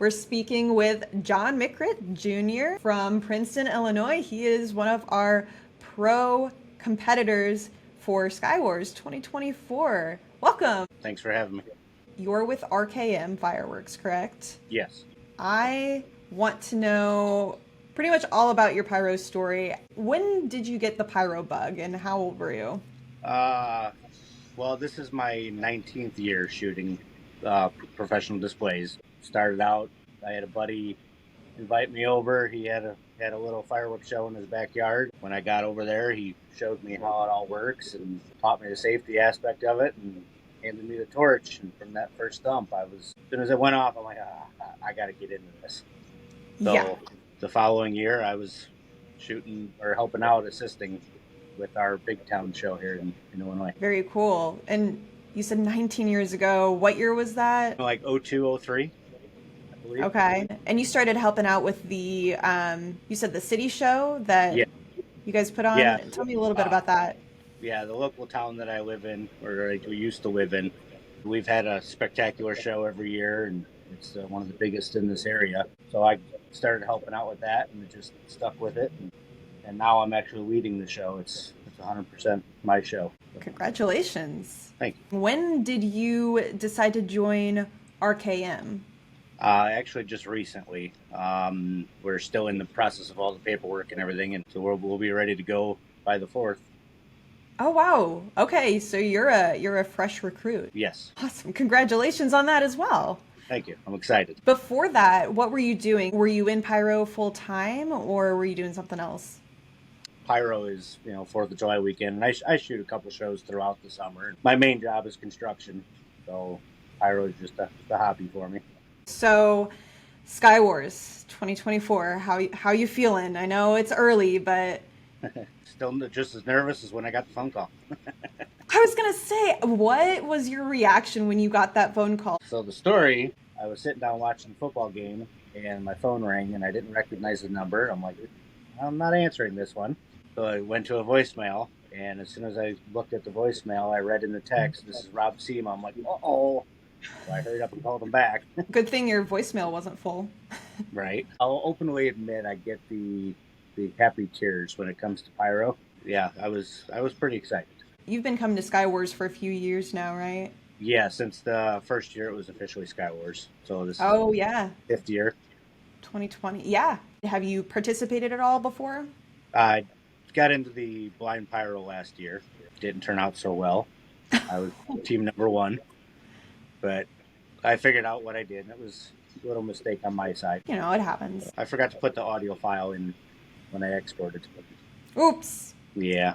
We're speaking with John Mikrut Jr. from Princeton, Illinois. He is one of our pro competitors for Skywars 2024. Welcome. Thanks for having me. You're with RKM Fireworks, correct? Yes. I want to know pretty much all about your pyro story. When did you get the pyro bug and how old were you? Well, this is my 19th year shooting professional displays. Started out, I had a buddy invite me over. He had a little fireworks show in his backyard. When I got over there, he showed me how it all works and taught me the safety aspect of it and handed me the torch. And from that first thump, as soon as it went off, I'm like, I got to get into this. So Yeah. the following year, I was shooting or helping out, assisting with our big town show here in Illinois. Very cool. And you said 19 years ago. What year was that? Like 02, 03, I believe. Okay. And you started helping out with the, you said the city show that Yeah. you guys put on? Yeah. Tell me a little bit about that. Yeah, the local town that I live in, or we used to live in, we've had a spectacular show every year, and it's one of the biggest in this area. So I started helping out with that, and just stuck with it. And now I'm actually leading the show. It's 100% my show. Congratulations. Thank you. When did you decide to join RKM? Actually, just recently. We're still in the process of all the paperwork and everything, and so we'll be ready to go by the 4th. Oh wow. Okay, so you're a fresh recruit. Yes. Awesome. Congratulations on that as well. Thank you. I'm excited. Before that, what were you doing? Were you in pyro full time or were you doing something else? Pyro is, 4th of July weekend, and I shoot a couple shows throughout the summer. My main job is construction, so pyro is just a hobby for me. So, Skywars 2024, how you feeling? I know it's early, but Still just as nervous as when I got the phone call. I was gonna say, what was your reaction when you got that phone call? So the story, I was sitting down watching the football game, and my phone rang, and I didn't recognize the number. I'm like, I'm not answering this one. So I went to a voicemail, and as soon as I looked at the voicemail, I read in the text, "This is Rob Seema." I'm like, uh-oh. So I hurried up and called him back. Good thing your voicemail wasn't full. Right. I'll openly admit I get the happy tears when it comes to pyro. Yeah, I was pretty excited. You've been coming to Skywars for a few years now, right? Yeah, since the first year it was officially Skywars. So this Oh is yeah, the 5th year. 2020. Yeah. Have you participated at all before? I got into the blind pyro last year. Didn't turn out so well. I was team number 1. But I figured out what I did, and it was a little mistake on my side. You know, it happens. I forgot to put the audio file in when I exported. Oops. Yeah.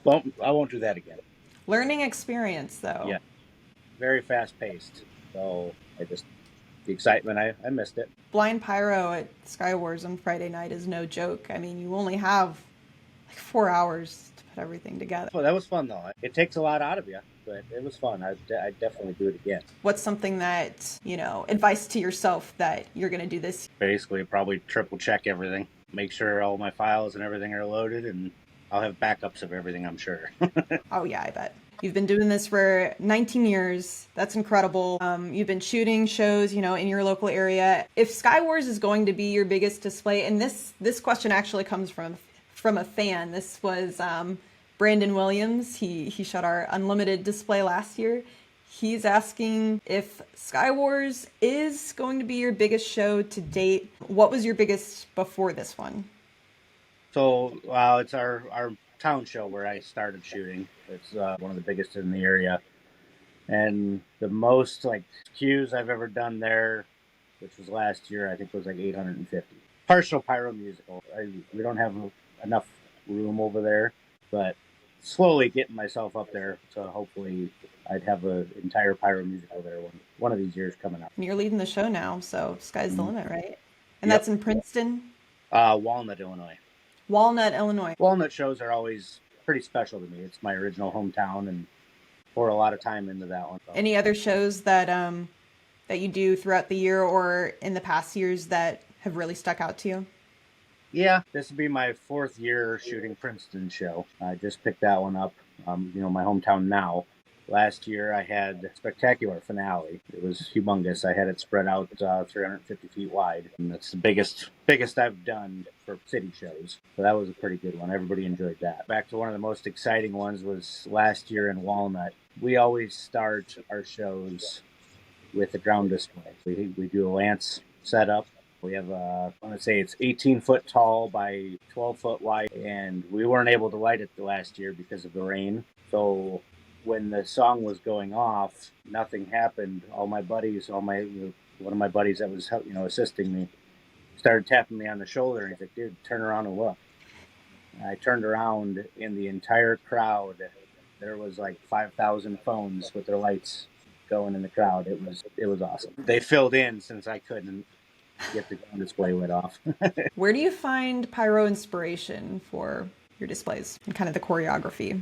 Well, I won't do that again. Learning experience, though. Yeah. Very fast paced. So the excitement, I missed it. Blind pyro at Skywars on Friday night is no joke. I mean, you only have like 4 hours to put everything together. Oh, that was fun, though. It takes a lot out of you, but it was fun. I'd definitely do it again. What's something that, advice to yourself that you're going to do this? Basically, probably triple check everything. Make sure all my files and everything are loaded, and I'll have backups of everything, I'm sure. Oh, yeah, I bet. You've been doing this for 19 years. That's incredible. You've been shooting shows, in your local area. If Skywars is going to be your biggest display, and this question actually comes from a fan. This was Brandon Williams. He shot our Unlimited display last year. He's asking if Skywars is going to be your biggest show to date. What was your biggest before this one? So, it's our town show where I started shooting. It's one of the biggest in the area. And the most, cues I've ever done there, which was last year, I think was 850. Partial pyro musical. We don't have enough room over there, but slowly getting myself up there, so hopefully I'd have an entire pyro musical there one of these years coming up. And you're leading the show now, so sky's the limit, right? And Yep. that's in Princeton? Walnut, Illinois. Walnut, Illinois. Walnut shows are always pretty special to me. It's my original hometown, and pour a lot of time into that one. Any other shows that you do throughout the year or in the past years that have really stuck out to you? Yeah, this will be my 4th year shooting Princeton show. I just picked that one up, my hometown now. Last year I had a spectacular finale. It was humongous. I had it spread out 350 feet wide, and that's the biggest I've done for city shows. So that was a pretty good one. Everybody enjoyed that. Back to one of the most exciting ones was last year in Walnut. We always start our shows with a ground display. We do a lance setup. We have I want to say it's 18 foot tall by 12 foot wide, and we weren't able to light it the last year because of the rain. So when the song was going off, nothing happened. One of my buddies that was assisting me started tapping me on the shoulder, and he's like, "Dude, turn around and look." And I turned around, in the entire crowd, there was like 5,000 phones with their lights going in the crowd. It was awesome. They filled in since I couldn't get the ground display lit off. Where do you find pyro inspiration for your displays and kind of the choreography?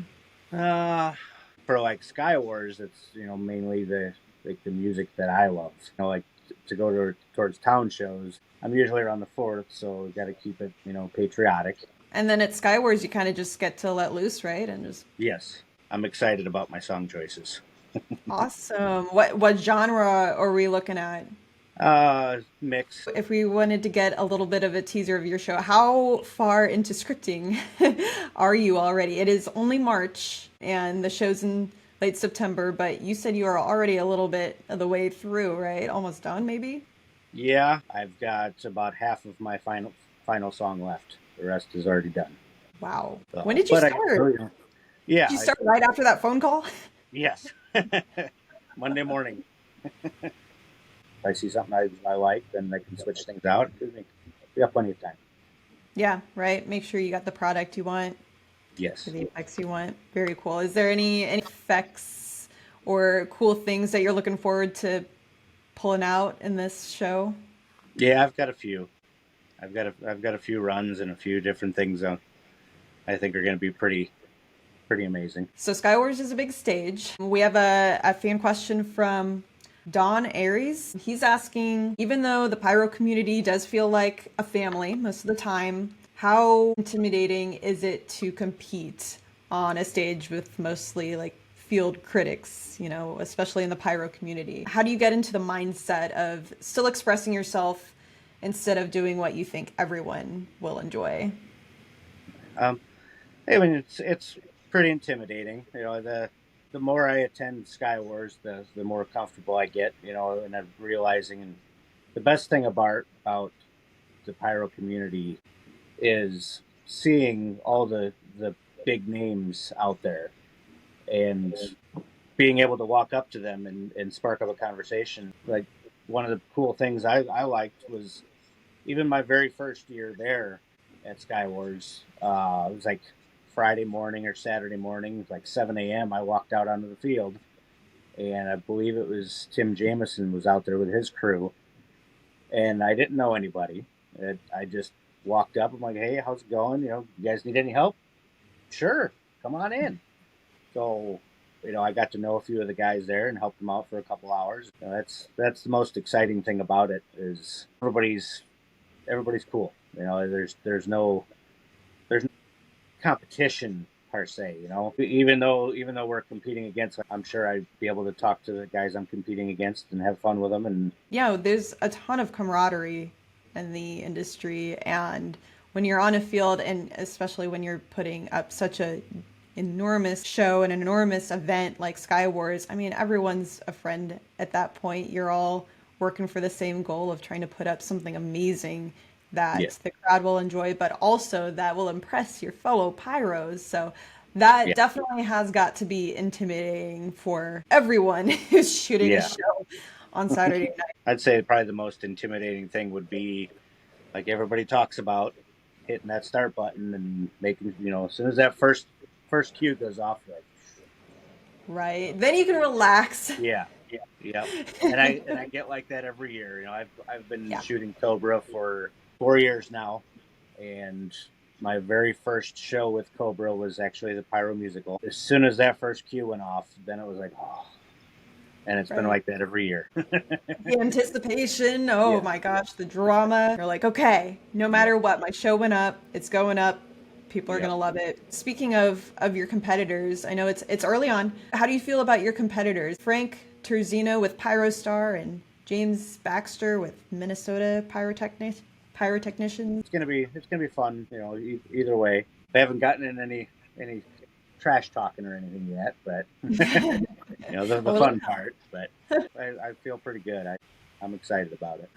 For like Sky Wars, it's mainly the music that I love. Like to go towards town shows. I'm usually around the 4th, so we got to keep it patriotic. And then at Sky Wars, you kind of just get to let loose, right? And just Yes, I'm excited about my song choices. awesome. What genre are we looking at? Mix. If we wanted to get a little bit of a teaser of your show, how far into scripting are you already? It is only March and the show's in late September, but you said you are already a little bit of the way through, right? Almost done, maybe? Yeah, I've got about half of my final song left. The rest is already done. Wow. So, When did you start? Yeah. Did you start right after that phone call? Yes. Monday morning. If I see something I like, then I can switch things out. We got plenty of time. Yeah, right. Make sure you got the product you want. Yes. For the effects you want. Very cool. Is there any effects or cool things that you're looking forward to pulling out in this show? Yeah, I've got a few. I've got a few runs and a few different things I think are going to be pretty amazing. So Sky Wars is a big stage. We have a fan question from Don Aries. He's asking, even though the pyro community does feel like a family most of the time, how intimidating is it to compete on a stage with mostly like field critics, especially in the pyro community? How do you get into the mindset of still expressing yourself instead of doing what you think everyone will enjoy? I mean, it's pretty intimidating. The more I attend Sky Wars, the more comfortable I get. And I'm realizing, and the best thing about the pyro community is seeing all the big names out there and being able to walk up to them and spark up a conversation. Like, one of the cool things I liked was even my very first year there at Sky Wars. It was like Friday morning or Saturday morning, like 7 a.m. I walked out onto the field, and I believe it was Tim Jameson was out there with his crew, and I didn't know anybody. I just walked up. I'm like, "Hey, how's it going? You guys need any help? Sure, come on in." So, I got to know a few of the guys there and helped them out for a couple hours. That's the most exciting thing about it is everybody's cool. There's no competition per se. Even though we're competing against, I'm sure I'd be able to talk to the guys I'm competing against and have fun with them. And yeah, there's a ton of camaraderie in the industry, and when you're on a field, and especially when you're putting up such a enormous show, an enormous event like Sky Wars, I mean, everyone's a friend at that point. You're all working for the same goal of trying to put up something amazing that the crowd will enjoy, but also that will impress your fellow pyros. So that definitely has got to be intimidating for everyone who's shooting a show on Saturday night. I'd say probably the most intimidating thing would be, like everybody talks about, hitting that start button and making, as soon as that first cue goes off, like, right, then you can relax. Yeah. And I get like that every year. I've been shooting Cobra for 4 years now, and my very first show with Cobra was actually the pyro musical. As soon as that first cue went off, then it was like, oh. And it's been like that every year. The anticipation, my gosh, the drama. You're like, okay, no matter what, my show went up, it's going up, People are Yep. gonna love it. Speaking of your competitors, I know it's early on. How do you feel about your competitors? Frank Terzino with Pyrostar and James Baxter with Minnesota Pyrotechnicians. It's gonna be fun. Either way. I haven't gotten in any trash talking or anything yet, but the Well, fun part. But I feel pretty good. I'm excited about it.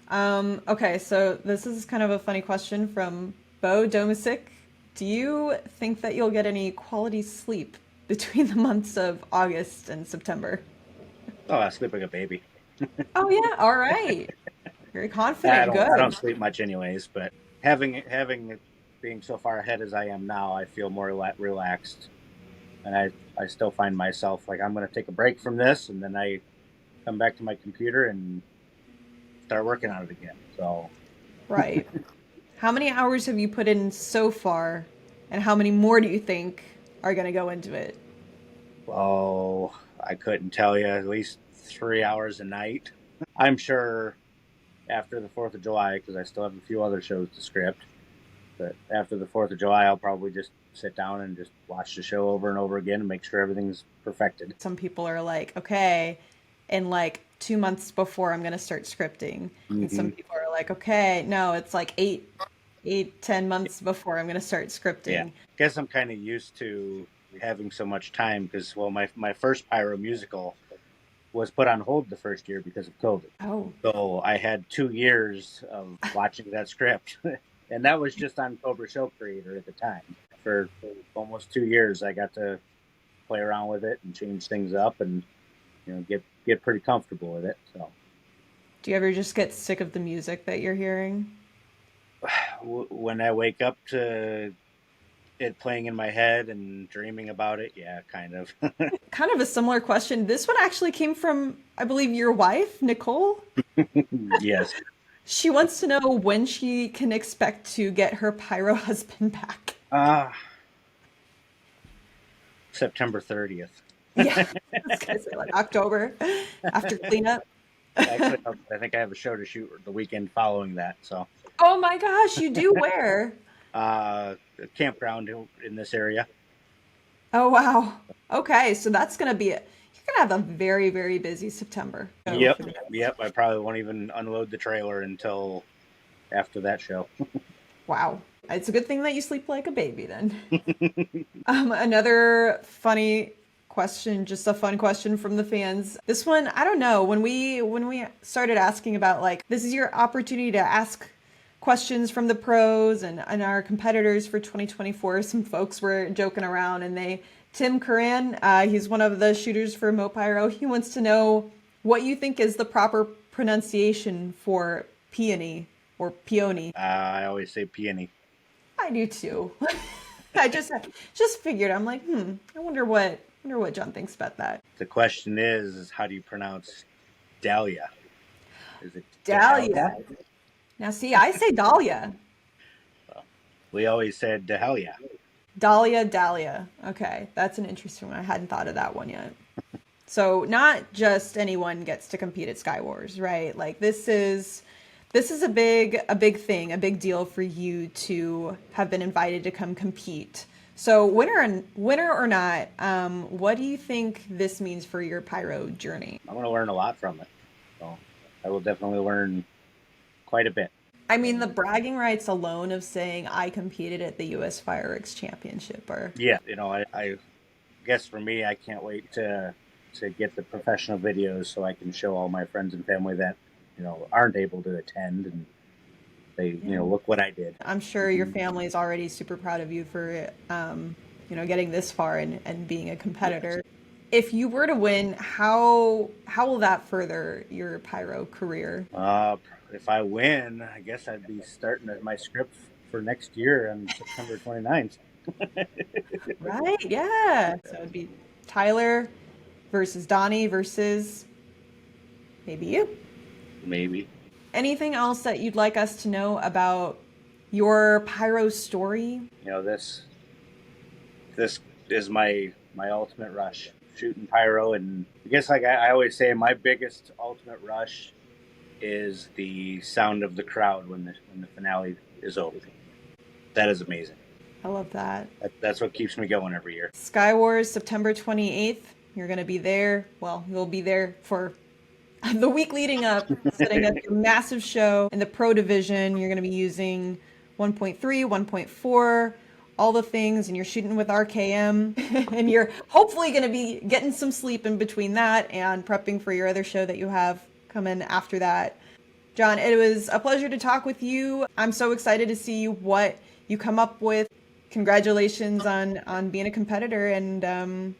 okay, so this is kind of a funny question from Bo Domisic. Do you think that you'll get any quality sleep between the months of August and September? Oh, I sleep like a baby. Oh yeah, all right. Very I confident. don't I don't Good. sleep much anyways, but having it being so far ahead as I am now, I feel more relaxed, and I still find myself like I'm going to take a break from this, and then I come back to my computer and start working on it again. So Right. How many hours have you put in so far, and how many more do you think are going to go into it? oh, I couldn't tell you, at least 3 hours a night. I'm sure after the 4th of July, because I still have a few other shows to script. But after the 4th of July, I'll probably just sit down and just watch the show over and over again and make sure everything's perfected. Some people are like, okay, in like 2 months before I'm going to start scripting. And Hmm. some people are like, okay, no, it's like 10 months before I'm going to start Yeah, scripting. guess I'm kind of used to having so much time because, well, my first pyro musical was put on hold the first year because of COVID. Oh, So I had 2 years of watching that script, and that was just on Cobra Show Creator at the time. For almost 2 years, I got to play around with it and change things up, and get pretty comfortable with it. So do you ever just get sick of the music that you're hearing? when I wake up to it playing in my head and dreaming about it, yeah, kind of. Kind of a similar question. This one actually came from, I believe, your wife, Nicole. Yes. She wants to know when she can expect to get her pyro husband back. uh September 30th. Yeah, I was gonna say like October after cleanup. Actually, I think I have a show to shoot the weekend following that. So, Oh my gosh, you do wear. a campground in this area. Oh wow. Okay, so that's gonna be it. You're gonna have a very, very busy September. Oh, Yep. for the- Yep. I probably won't even unload the trailer until after that show. wow. It's a good thing that you sleep like a baby then. Another funny question, just a fun question from the fans. This one, I don't know. When we started asking about like this is your opportunity to ask questions from the pros and our competitors for 2024. Some folks were joking around and Tim Curran, he's one of the shooters for Mopyro. He wants to know what you think is the proper pronunciation for peony or peony. I always say peony. I do too. I just figured. I'm like, I wonder what John thinks about that. The question is how do you pronounce Dahlia? Is it Dahlia. Now, see, I say Dahlia. We always said Dahlia. Dahlia, Dahlia. Okay, that's an interesting one. I hadn't thought of that one yet. So, not just anyone gets to compete at Sky Wars, right? Like this is a big thing, a big deal for you to have been invited to come compete. So, winner or not, what do you think this means for your pyro journey? I'm going to learn a lot from it. So I will definitely learn quite a bit. I mean, the bragging rights alone of saying I competed at the U.S. Fireworks Championship are Yeah, I guess for me, I can't wait to get the professional videos so I can show all my friends and family that aren't able to attend, and they look what I did. I'm sure your family is already super proud of you for, getting this far and being a competitor. If you were to win, how will that further your pyro career? If I win, I guess I'd be starting my script for next year on September 29th. Right? Yeah. So it'd be Tyler versus Donnie versus maybe you. Maybe. Anything else that you'd like us to know about your pyro story? This is my ultimate rush, shooting pyro, and I guess like I always say, my biggest ultimate rush is the sound of the crowd when the finale is over. That is amazing. I love that. That's what keeps me going every year. Sky Wars, September 28th. You're going to be there. Well, you'll be there for the week leading up, setting up your massive show in the pro division. You're going to be using 1.3, 1.4, all the things, and you're shooting with RKM. And you're hopefully going to be getting some sleep in between that and prepping for your other show that you have coming after that. John, it was a pleasure to talk with you. I'm so excited to see what you come up with. Congratulations on being a competitor, and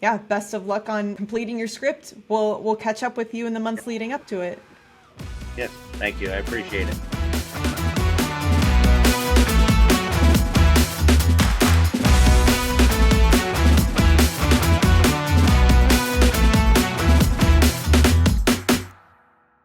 yeah, best of luck on completing your script. We'll catch up with you in the months leading up to it. Yes, thank you. I appreciate it.